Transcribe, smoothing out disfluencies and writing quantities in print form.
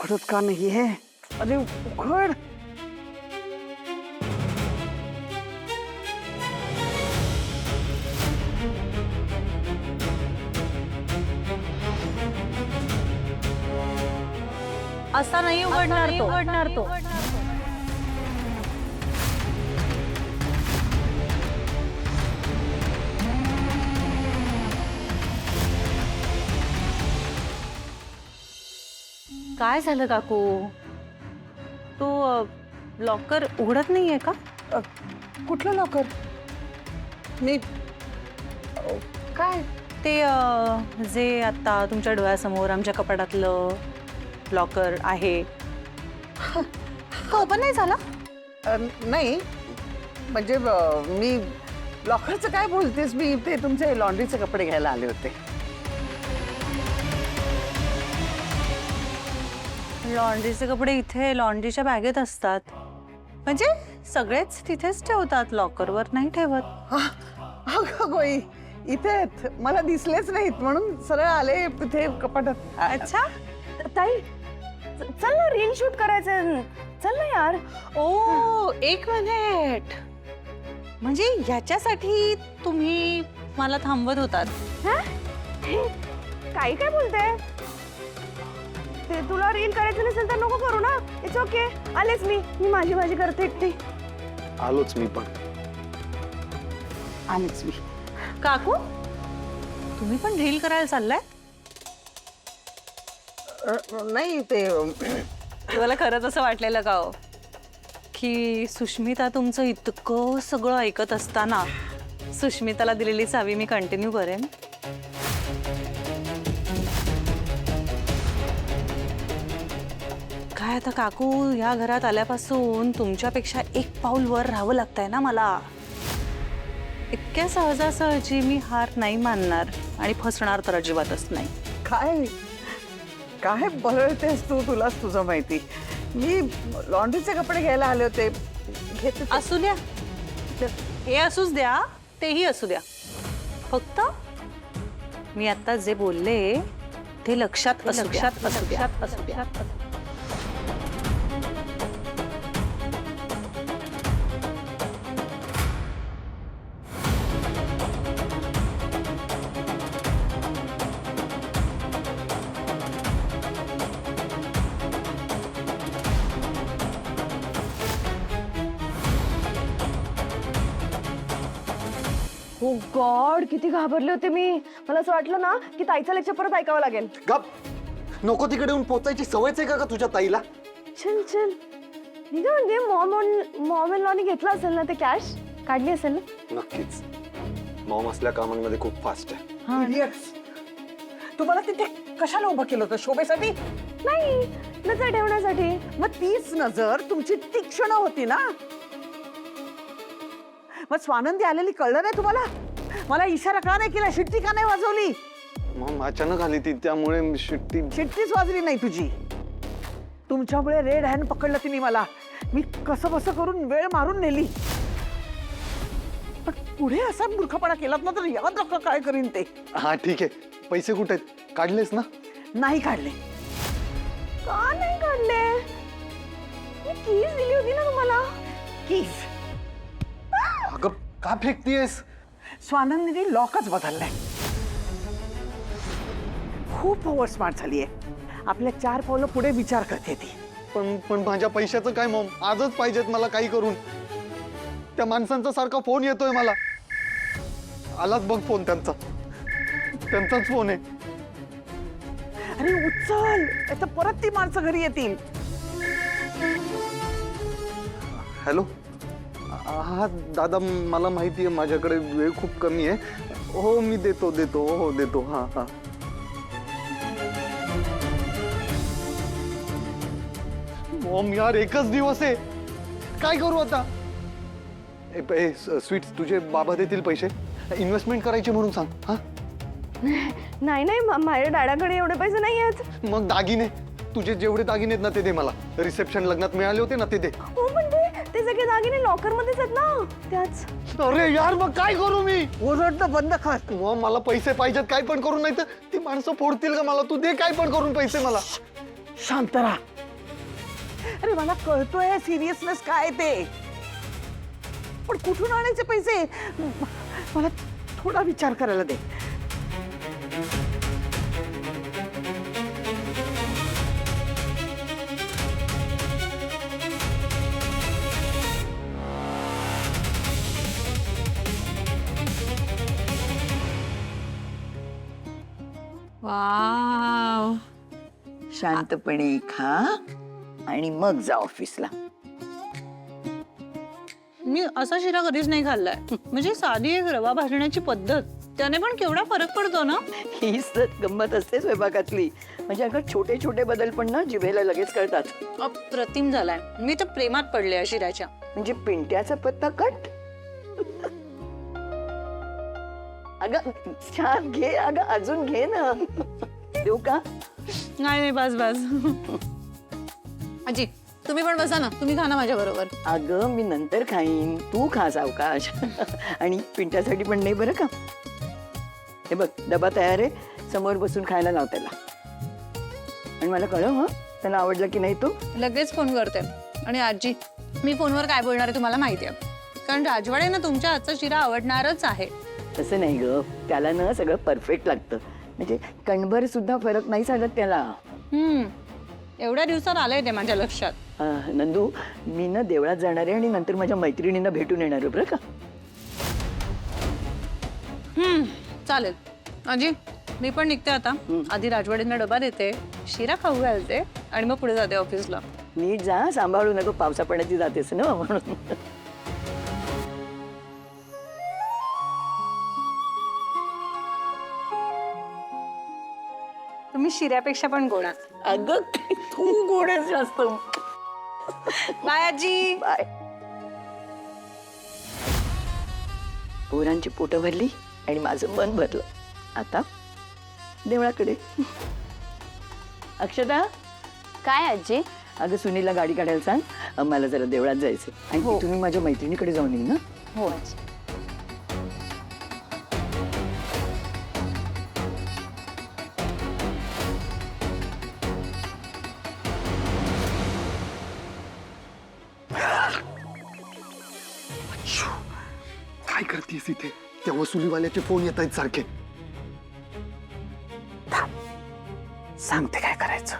उघडत का नाही है? अरे उघड. असा नाही उघडणार तो. काय झालं काकू? तो लॉकर उघडत नाहीये का? कुठलं लॉकर? मी काय? ते जे आता तुमच्या डोळ्यासमोर आमच्या कपाटातलं लॉकर आहे तो ओपन नाही झाला? नाही म्हणजे मी लॉकरचं काय बोलतेस? मी इथे तुमचे लॉन्ड्रीचे कपडे घ्यायला आले होते. लॉन्ड्रीचे कपडे इथे लॉन्ड्रीच्या बॅगेत असतात. म्हणजे सगळेच तिथेच ठेवतात, लॉकरवर नाही ठेवत. अगं गोई, इथे आहेत. मला दिसलेच नाहीत म्हणून सरळ आले तिथे कपाटात. अच्छा ताई चल ना, रील शूट करायचं. चल ना यार. ओ एक मिनिट, म्हणजे याच्यासाठी तुम्ही मला थांबवत होतात? काही काय बोलते? ते तुला रील करायचं नसेल तर नको करू ना. It's okay. आलेच मी माझी करते एकटी. आलोच मी पण. आलेच मी. काकू तुम्ही पण रील करायला चाललाय? नाही ते तुम्हाला खरंच असं वाटलेलं का हो की सुष्मिता तुमचं इतकं सगळं ऐकत असताना सुष्मिताला दिलेली चावी मी कंटिन्यू करेन? काय आता काकू, या घरात आल्यापासून तुमच्यापेक्षा एक पाऊल वर राहावं लागतंय ना मला. इतक्या सहजासहजी मी हार नाही मानणार आणि फसणार तर अजिबातच नाही. काय काय बरळतेस तू? तुलाच तुझं माहिती. मी लॉन्ड्रीचे कपडे घ्यायला आले होते. घेते. असू द्या, हे असूच द्या, तेही असू द्या. फक्त मी आता जे बोलले ते लक्षात असू द्या. ओ गॉड, किती घाबरले होते मी. मला असं वाटलं ना की ताईचा लेक्चर परत ऐकावं लागेल. गप. नको तिकडे येऊन पोचायची सवयच आहे का तुझ्या ताईला? चल मी काय म्हणते, मॉम इन लॉनी घेतला असेल ना ते कॅश? काढली असेल ना? नक्कीच. मॉम असल्या कामांमध्ये खूप फास्ट आहे. Idiots. तुम्हाला तिथे कशाला उभं केलं होतं? शोभेसाठी? नाही, नजर ठेवण्यासाठी. मग तीच नजर तुमची तीक्ष्ण होती ना. मग स्वानंदी आलेली कळलं नाही तुम्हाला? मला इशारा का नाही केला? शिट्टी का नाही वाजवली? मॉम अचानक आली ती, त्यामुळे शिट्टीच वाजली नाही तुझी. तुमच्यामुळे रेड हँड पकडलं तिने मला. मी कसं बसं करून वेळ मारून नेली. पण पुढे असा मूर्खपणा केलात ना तर याद रखा काय करीन ते. हा ठीक आहे. पैसे कुठे आहेत? काढलेस ना? नाही काढले. का नाही काढले? मी कीज दिली होती ना तुम्हाला. कीस? अगं का फेकतीयस? स्वानंदीने लॉकच बदललाय. खूप ओव्हर स्मार्ट झालीये. आपल्या 4 पावलं पुढे विचार करते ती. पण माझ्या पैशाचं काय मॉम? आजच पाहिजेत मला काही करून. त्या माणसांचा सारखा फोन येतोय मला. आलाच बघ फोन त्यांचाच फोन आहे. अरे उचल, आता परत ती माणसं घरी येतील. हॅलो. हा दादा, मला माहिती आहे माझ्याकडे वेळ खूप कमी आहे. हो मी देतो. हो देतो. हा. मॉम यार, एकच दिवस आहे. काय करू आता? स्वीट्स, तुझे बाबा देतील पैसे? इन्व्हेस्टमेंट करायची म्हणून सांग. हा नाही माझ्या डॅडाकडे एवढे पैसे नाही आहेत. मग दागिने, तुझे जेवढे दागिने आहेत ना ते दे मला. रिसेप्शन लग्नात मिळाले होते ना ते दे. हो पण ते सगळे दागिने लॉकर मध्येच आहेत ना. त्याच. अरे यार, मग काय करू मी? ओरडणं बंद कर. मग मला पैसे पाहिजेत, काय पण करून. नाही तर ती माणसं फोडतील का मला? तू दे काय पण करून पैसे मला. शांत राहा. अरे मला कळतोय सिरियसनेस काय ते, पण कुठून आणायचे पैसे मला थोडा विचार करायला दे. वाव, शांतपणे खा आणि मग जा ऑफिसला. मी असा शिरा कधीच नाही खाल्लाय. म्हणजे साधी एक रवा भाजण्याची पद्धत, त्याने पण केवढा फरक पडतो ना. हीच तर गंमत असते स्वयंपाकातली. म्हणजे अगं छोटे छोटे बदल पण ना जिभेला लगेच कळतात. अप्रतिम झालाय. मी तर प्रेमात पडले या शिऱ्याच्या. म्हणजे पिंट्याचा पत्ता कट. अगं छान घे, अगं अजून घे ना. देऊ का? नाही बस बस. आजी तुम्ही पण बसा ना, तुम्ही खा ना माझ्या बरोबर. अगं मी नंतर खाईन, तू खा सावकाश. आणि पिंट्यासाठी पण नाही बरं का. हे बघ डबा तयार आहे, समोर बसून खायला लाव त्याला. आणि मला कळव हं, त्याला आवडलं की नाही तो. लगेच फोन करते. आणि आजी मी फोनवर काय बोलणार आहे तुम्हाला माहिती आहे, कारण राजवाडे ना तुमच्या हातचा शिरा आवडणारच आहे. तसं नाही ग, त्याला ना सगळं परफेक्ट लागतं. म्हणजे कणभर सुद्धा फरक नाही चालत त्याला. एवढ्या दिवसात आलंय ते माझ्या लक्षात. नंदू, मी ना देवळात जाणार आहे आणि नंतर माझ्या मैत्रिणींना भेटून येणार आहे बरं का. चालेल आजी, मी पण निघते आता. आधी राजवाडींना डबा देते, शिरा खाऊ घालते आणि मग पुढे जाते ऑफिसला. नीट जा, सांभाळू नको, पावसा पाण्याची जातेस ना म्हणून. तुम्ही शिऱ्यापेक्षा पण गोड आहात. अगं तू गोड आहेस जास्त. बाय आजी. बाय. पोरांची पोटं भरली आणि माझं मन भरलं. आता देवळाकडे. अक्षता, काय आजी? अगं सुनीलला गाडी काढायला सांग, मला जरा देवळात जायचं. आणि तिथून मी माझ्या मैत्रिणीकडे जाऊन येईन ना. हो. काय करतेस इथे? त्या वसुलीवाल्याचे फोन येत आहेत सारखे. सांगते काय करायचं.